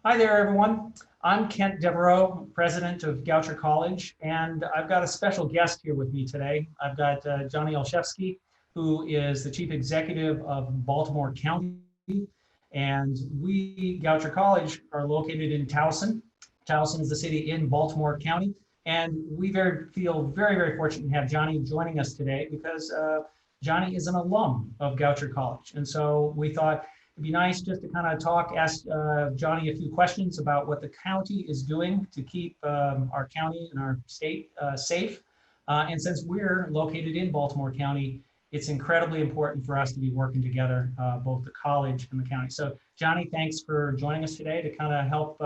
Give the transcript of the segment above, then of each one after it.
Hi there, everyone. I'm Kent Devereaux, president of Goucher College, and I've got a special guest here with me today. I've got Johnny Olszewski, who is the chief executive of Baltimore County. And we, Goucher College, are located in Towson. Towson is the city in Baltimore County. And we feel very, very fortunate to have Johnny joining us today because Johnny is an alum of Goucher College. And so we thought, it'd be nice just to kind of ask Johnny a few questions about what the county is doing to keep our county and our state safe. And since we're located in Baltimore County, it's incredibly important for us to be working together, both the college and the county. So Johnny, thanks for joining us today to kind of help,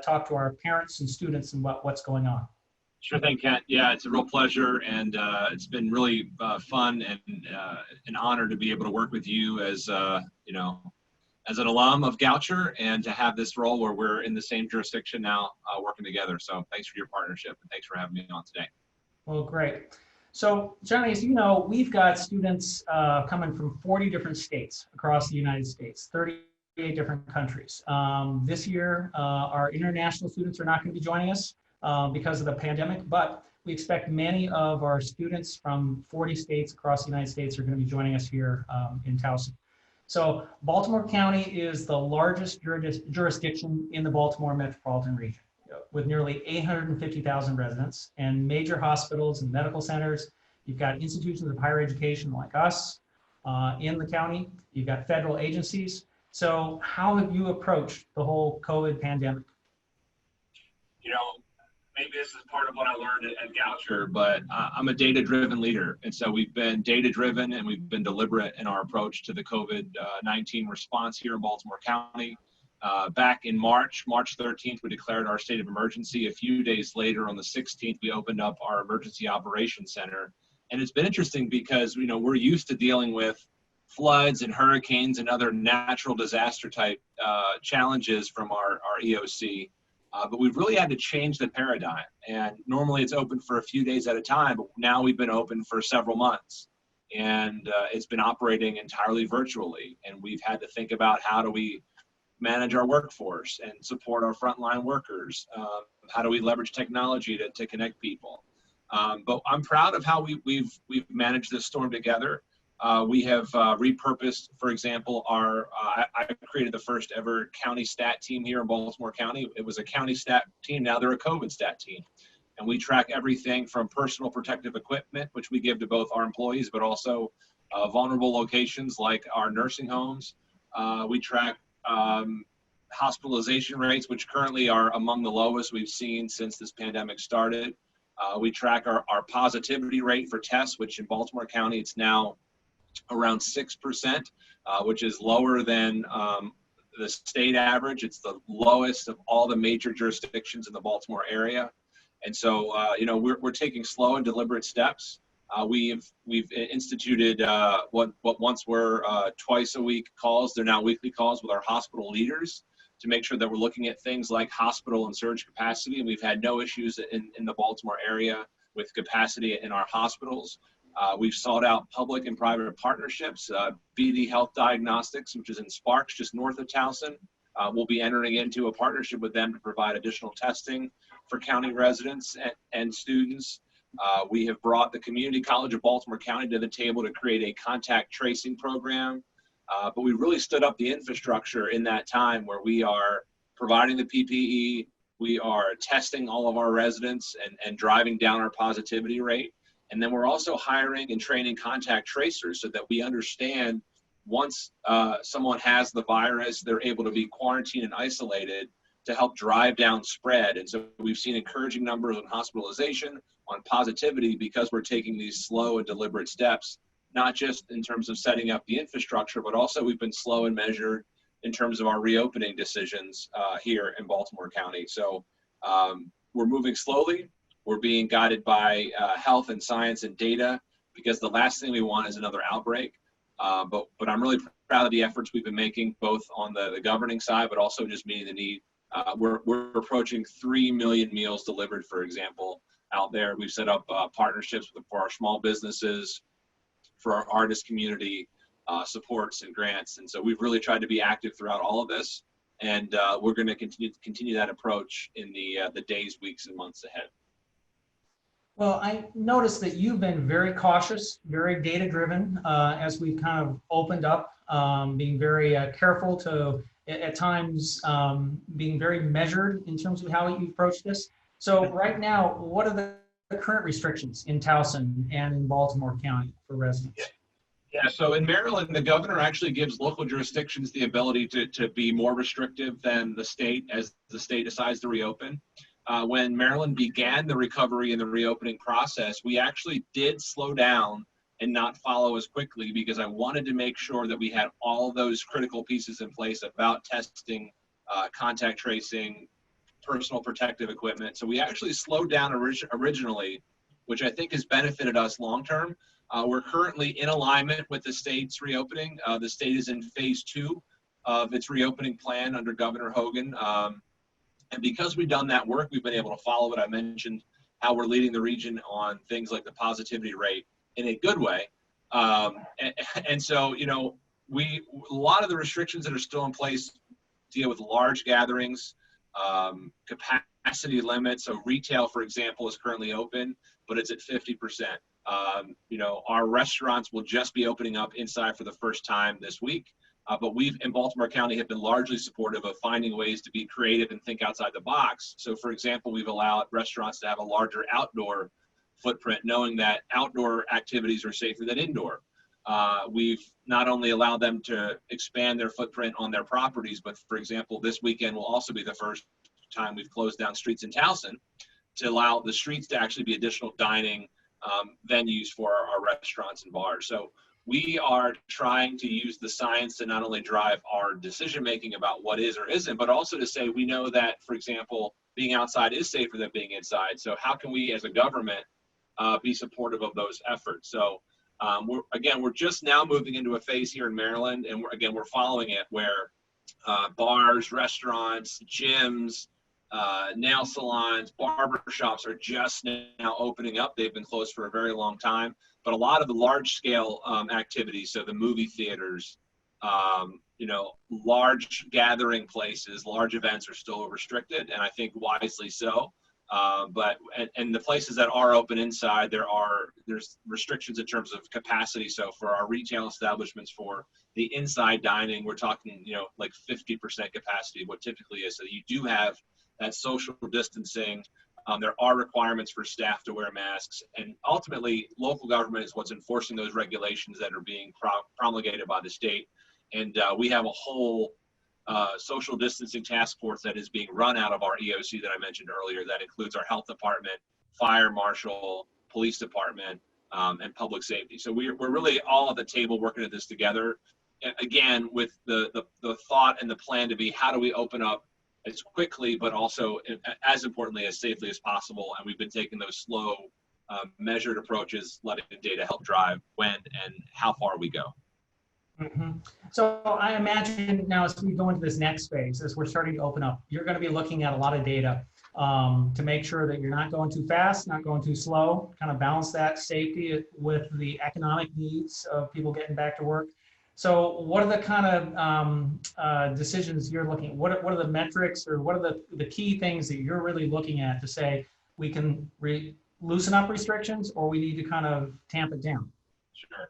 talk to our parents and students and what's going on. Sure thing, Kent. Yeah, it's a real pleasure, and it's been really fun and an honor to be able to work with you as as an alum of Goucher, and to have this role where we're in the same jurisdiction now, working together. So thanks for your partnership, and thanks for having me on today. Well, great. So Johnny, as you know, we've got students coming from 40 different states across the United States, 38 different countries. This year, our international students are not going to be joining us because of the pandemic, but we expect many of our students from 40 states across the United States are going to be joining us here in Towson. So Baltimore County is the largest jurisdiction in the Baltimore metropolitan region, with nearly 850,000 residents and major hospitals and medical centers. You've got institutions of higher education like us in the county. You've got federal agencies. So how have you approached the whole COVID pandemic? Maybe this is part of what I learned at Goucher, but I'm a data-driven leader. And so we've been data-driven and we've been deliberate in our approach to the COVID-19 response here in Baltimore County. Back in March 13th, we declared our state of emergency. A few days later, on the 16th, we opened up our emergency operations center. And it's been interesting because, we're used to dealing with floods and hurricanes and other natural disaster type challenges from our EOC. But we've really had to change the paradigm. And normally it's open for a few days at a time, but now we've been open for several months. And it's been operating entirely virtually. And we've had to think about how do we manage our workforce and support our frontline workers? How do we leverage technology to connect people? But I'm proud of how we've managed this storm together. We have repurposed, for example, I created the first ever county stat team here in Baltimore County. It was a county stat team. Now they're a COVID stat team. And we track everything from personal protective equipment, which we give to both our employees, but also vulnerable locations like our nursing homes. We track hospitalization rates, which currently are among the lowest we've seen since this pandemic started. We track our positivity rate for tests, which in Baltimore County, it's now around 6%, which is lower than the state average. It's the lowest of all the major jurisdictions in the Baltimore area. And so, we're taking slow and deliberate steps. We've instituted what once were twice a week calls. They're now weekly calls with our hospital leaders to make sure that we're looking at things like hospital and surge capacity. And we've had no issues in the Baltimore area with capacity in our hospitals. We've sought out public and private partnerships. BD Health Diagnostics, which is in Sparks, just north of Towson, we'll be entering into a partnership with them to provide additional testing for county residents and students. We have brought the Community College of Baltimore County to the table to create a contact tracing program. But we really stood up the infrastructure in that time where we are providing the PPE, we are testing all of our residents and driving down our positivity rate. And then we're also hiring and training contact tracers so that we understand once someone has the virus, they're able to be quarantined and isolated to help drive down spread. And so we've seen encouraging numbers on hospitalization, on positivity, because we're taking these slow and deliberate steps, not just in terms of setting up the infrastructure, but also we've been slow and measured in terms of our reopening decisions here in Baltimore County. So we're moving slowly. We're being guided by health and science and data, because the last thing we want is another outbreak. But I'm really proud of the efforts we've been making, both on the governing side, but also just meeting the need. We're approaching 3 million meals delivered, for example, out there. We've set up partnerships for our small businesses, for our artist community, supports and grants. And so we've really tried to be active throughout all of this. And we're going to continue that approach in the days, weeks, and months ahead. Well, I noticed that you've been very cautious, very data-driven as we've kind of opened up, being very careful to, at times, being very measured in terms of how you approach this. So right now, what are the current restrictions in Towson and in Baltimore County for residents? Yeah, so in Maryland, the governor actually gives local jurisdictions the ability to be more restrictive than the state as the state decides to reopen. When Maryland began the recovery and the reopening process, we actually did slow down and not follow as quickly because I wanted to make sure that we had all those critical pieces in place about testing, contact tracing, personal protective equipment. So we actually slowed down originally, which I think has benefited us long term. We're currently in alignment with the state's reopening. The state is in phase 2 of its reopening plan under Governor Hogan. And because we've done that work, we've been able to follow it. I mentioned how we're leading the region on things like the positivity rate in a good way. And so, you know, a lot of the restrictions that are still in place deal with large gatherings, capacity limits. So retail, for example, is currently open, but it's at 50%. You know, our restaurants will just be opening up inside for the first time this week. But we've in Baltimore County have been largely supportive of finding ways to be creative and think outside the box. So for example, we've allowed restaurants to have a larger outdoor footprint, knowing that outdoor activities are safer than indoor. We've not only allowed them to expand their footprint on their properties, but for example, this weekend will also be the first time we've closed down streets in Towson to allow the streets to actually be additional dining venues for our restaurants and bars. So we are trying to use the science to not only drive our decision making about what is or isn't, but also to say we know that, for example, being outside is safer than being inside. So how can we as a government be supportive of those efforts? So we're just now moving into a phase here in Maryland, and we're following it where bars, restaurants, gyms, nail salons, barber shops are just now opening up. They've been closed for a very long time. But a lot of the large scale activities, so the movie theaters, you know, large gathering places, large events are still restricted, and I think wisely so. But the places that are open inside, there's restrictions in terms of capacity. So for our retail establishments, for the inside dining, we're talking, you know, like 50% capacity, what typically is. So you do have that social distancing. There are requirements for staff to wear masks, and ultimately local government is what's enforcing those regulations that are being promulgated by the state. And we have a whole social distancing task force that is being run out of our EOC that I mentioned earlier. That includes our health department, fire marshal, police department, and public safety. So we're really all at the table working at this together. Again, with the thought and the plan to be, how do we open up as quickly, but also as importantly, as safely as possible. And we've been taking those slow, measured approaches, letting the data help drive when and how far we go. Mm-hmm. So I imagine now as we go into this next phase, as we're starting to open up, you're going to be looking at a lot of data to make sure that you're not going too fast, not going too slow, kind of balance that safety with the economic needs of people getting back to work. So what are the kind of decisions you're looking at? What are the metrics, or what are the key things that you're really looking at to say we can loosen up restrictions, or we need to kind of tamp it down? Sure.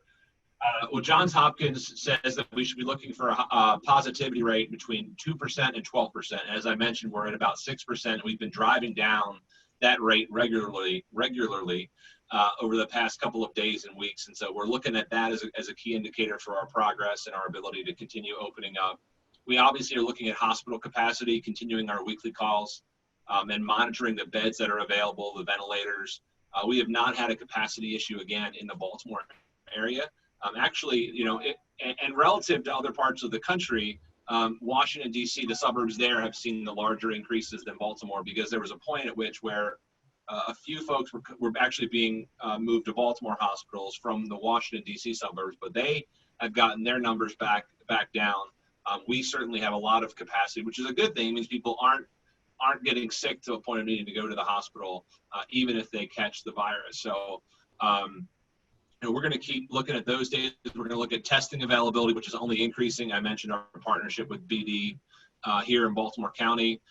Well, Johns Hopkins says that we should be looking for a positivity rate between 2% and 12%. As I mentioned, we're at about 6%. And we've been driving down that rate regularly over the past couple of days and weeks. And so we're looking at that as a key indicator for our progress and our ability to continue opening up. We obviously are looking at hospital capacity, continuing our weekly calls, and monitoring the beds that are available, the ventilators. We have not had a capacity issue again in the Baltimore area. Actually, you know, and relative to other parts of the country, Washington, D.C., the suburbs there have seen the larger increases than Baltimore, because there was a point at which where a few folks were actually being moved to Baltimore hospitals from the Washington, D.C. suburbs, but they have gotten their numbers back down. We certainly have a lot of capacity, which is a good thing. It means people aren't getting sick to a point of needing to go to the hospital, even if they catch the virus. So, you know, we're going to keep looking at those data. We're going to look at testing availability, which is only increasing. I mentioned our partnership with BD here in Baltimore County.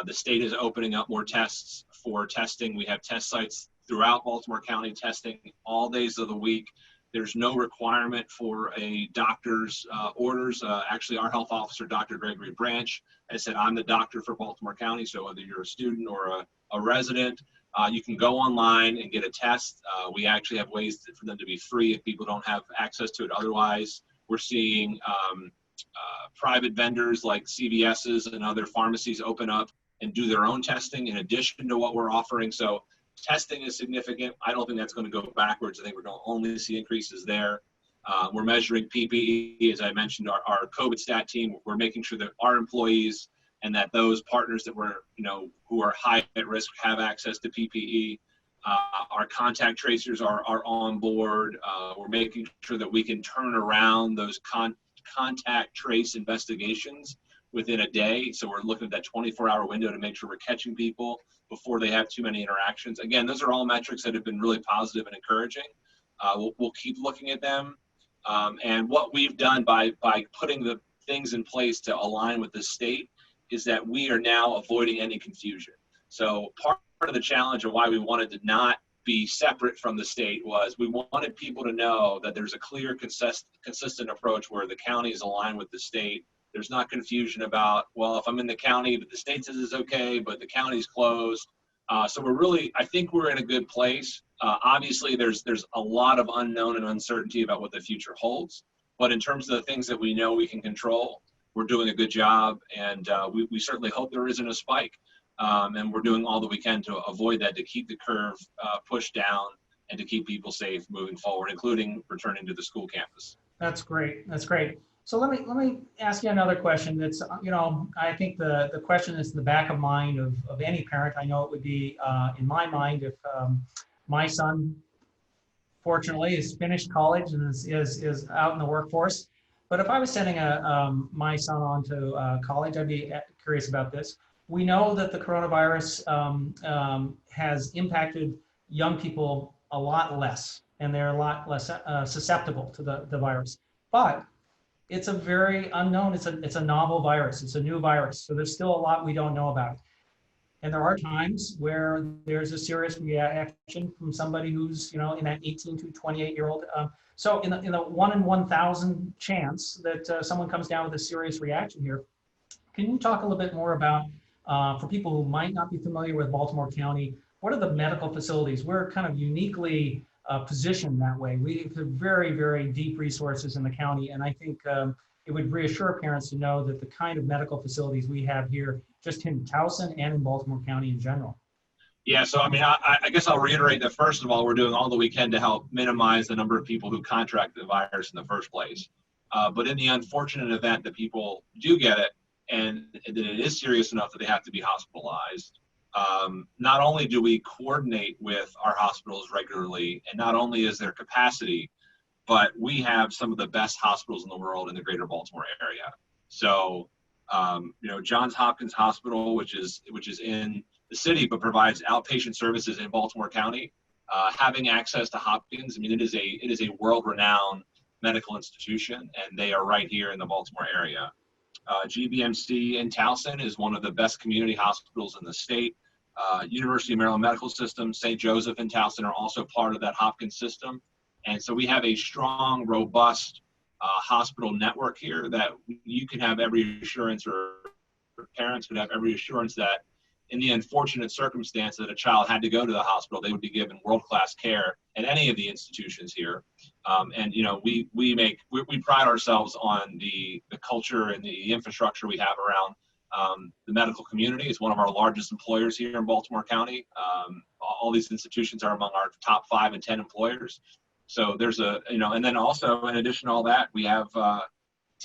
The state is opening up more tests for testing. We have test sites throughout Baltimore County testing all days of the week. There's no requirement for a doctor's orders. Actually, our health officer, Dr. Gregory Branch, has said, I'm the doctor for Baltimore County. So whether you're a student or a resident, you can go online and get a test. We actually have ways for them to be free if people don't have access to it otherwise. We're seeing private vendors like CVS's and other pharmacies open up and do their own testing in addition to what we're offering. So testing is significant. I don't think that's going to go backwards. I think we're going to only see increases there. We're measuring PPE, as I mentioned, our COVID stat team. We're making sure that our employees and that those partners that were, who are high at risk have access to PPE. Our contact tracers are on board. We're making sure that we can turn around those contact trace investigations within a day. So we're looking at that 24-hour window to make sure we're catching people before they have too many interactions. Again, those are all metrics that have been really positive and encouraging. We'll keep looking at them. And what we've done by putting the things in place to align with the state is that we are now avoiding any confusion. So part of the challenge of why we wanted to not be separate from the state was we wanted people to know that there's a clear, consistent approach where the county is aligned with the state. There's not confusion about, well, if I'm in the county, but the state says it's okay, but the county's closed. So I think we're in a good place. Obviously, there's a lot of unknown and uncertainty about what the future holds. But in terms of the things that we know we can control, we're doing a good job. And we certainly hope there isn't a spike. And we're doing all that we can to avoid that, to keep the curve pushed down and to keep people safe moving forward, including returning to the school campus. That's great. That's great. So let me ask you another question. That's, I think the question is in the back of mind of any parent. I know it would be in my mind if my son, fortunately, has finished college and is out in the workforce. But if I was sending my son on to college, I'd be curious about this. We know that the coronavirus has impacted young people a lot less, and they're a lot less susceptible to the virus. But it's a very unknown, it's a novel virus, it's a new virus. So there's still a lot we don't know about. And there are times where there's a serious reaction from somebody who's, in that 18 to 28-year-old. So in the 1 in 1,000 chance that someone comes down with a serious reaction here, can you talk a little bit more about, for people who might not be familiar with Baltimore County, what are the medical facilities? We're kind of uniquely positioned that way. We have very, very deep resources in the county, and I think it would reassure parents to know that the kind of medical facilities we have here, just in Towson and in Baltimore County in general. Yeah, so I guess I'll reiterate that first of all, we're doing all that we can to help minimize the number of people who contract the virus in the first place. But in the unfortunate event that people do get it, and that it is serious enough that they have to be hospitalized, not only do we coordinate with our hospitals regularly, and not only is there capacity, but we have some of the best hospitals in the world in the greater Baltimore area. So, Johns Hopkins Hospital, which is in the city, but provides outpatient services in Baltimore County, having access to Hopkins, it is a world-renowned medical institution, and they are right here in the Baltimore area. GBMC in Towson is one of the best community hospitals in the state. University of Maryland Medical System, St. Joseph and Towson are also part of that Hopkins system. And so we have a strong, robust hospital network here that you can have every assurance, or parents could have every assurance that in the unfortunate circumstance that a child had to go to the hospital, they would be given world-class care at any of the institutions here. We pride ourselves on the culture and the infrastructure we have around the medical community. Is one of our largest employers here in Baltimore County. All these institutions are among our top 5 and 10 employers. So there's and then also in addition to all that, we have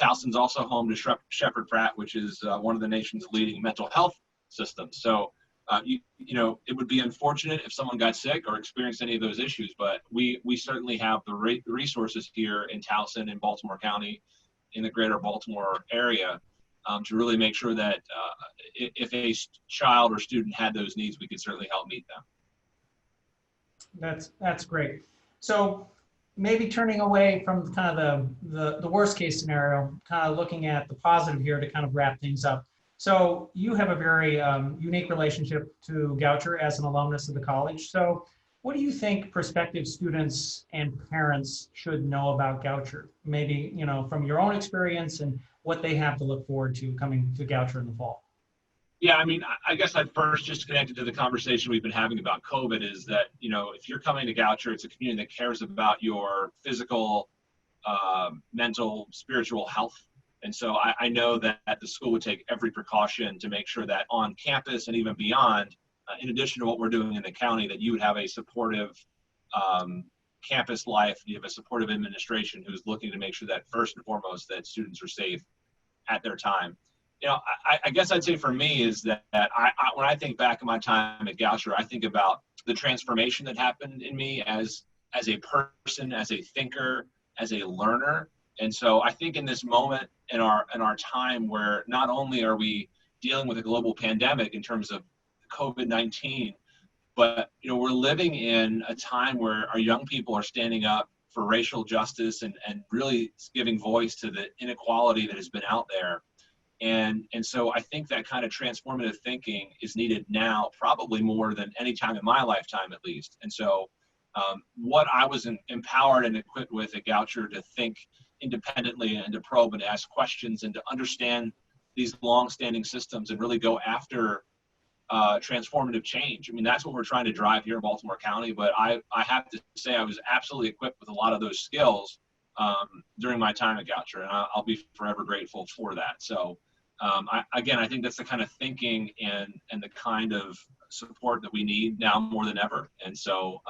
Towson's also home to Shepherd Pratt, which is one of the nation's leading mental health systems. So it would be unfortunate if someone got sick or experienced any of those issues, but we certainly have the resources here in Towson, in Baltimore County, in the greater Baltimore area, to really make sure that if a child or student had those needs, we could certainly help meet them. That's great. So maybe turning away from kind of the worst case scenario, kind of looking at the positive here to kind of wrap things up. So you have a very unique relationship to Goucher as an alumnus of the college. So what do you think prospective students and parents should know about Goucher? Maybe, from your own experience and what they have to look forward to coming to Goucher in the fall. Yeah, I mean, I guess I'd first just connected to the conversation we've been having about COVID is that, if you're coming to Goucher, it's a community that cares about your physical, mental, spiritual health. And so I know that the school would take every precaution to make sure that on campus and even beyond, in addition to what we're doing in the county, that you would have a supportive campus life, you have a supportive administration who's looking to make sure that first and foremost that students are safe at their time. I guess I'd say for me is that when I think back on my time at Goucher, I think about the transformation that happened in me as a person, as a thinker, as a learner. And so I think in this moment in our time where not only are we dealing with a global pandemic in terms of COVID-19, but we're living in a time where our young people are standing up for racial justice and really giving voice to the inequality that has been out there. And so I think that kind of transformative thinking is needed now, probably more than any time in my lifetime, at least. And so what I was empowered and equipped with at Goucher to think independently and to probe and ask questions and to understand these long-standing systems and really go after transformative change. I mean, that's what we're trying to drive here in Baltimore County. But I have to say I was absolutely equipped with a lot of those skills during my time at Goucher, and I'll be forever grateful for that. So I think that's the kind of thinking and the kind of support that we need now more than ever. And so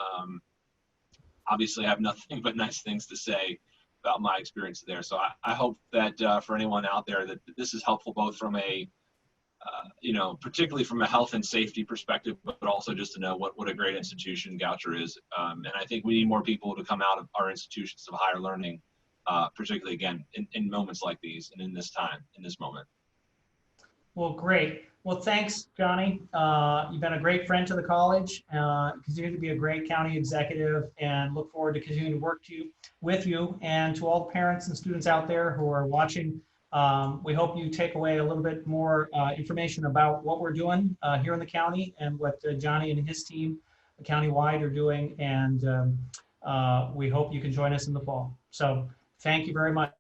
obviously I have nothing but nice things to say about my experience there. So I hope that for anyone out there that this is helpful both from a particularly from a health and safety perspective, but also just to know what a great institution Goucher is. And I think we need more people to come out of our institutions of higher learning, particularly again, in moments like these and in this time, in this moment. Well, great. Well, thanks, Johnny. You've been a great friend to the college. Continue to be a great county executive, and look forward to continuing to work with you. And to all the parents and students out there who are watching, we hope you take away a little bit more information about what we're doing here in the county and what Johnny and his team countywide are doing. And we hope you can join us in the fall. So thank you very much.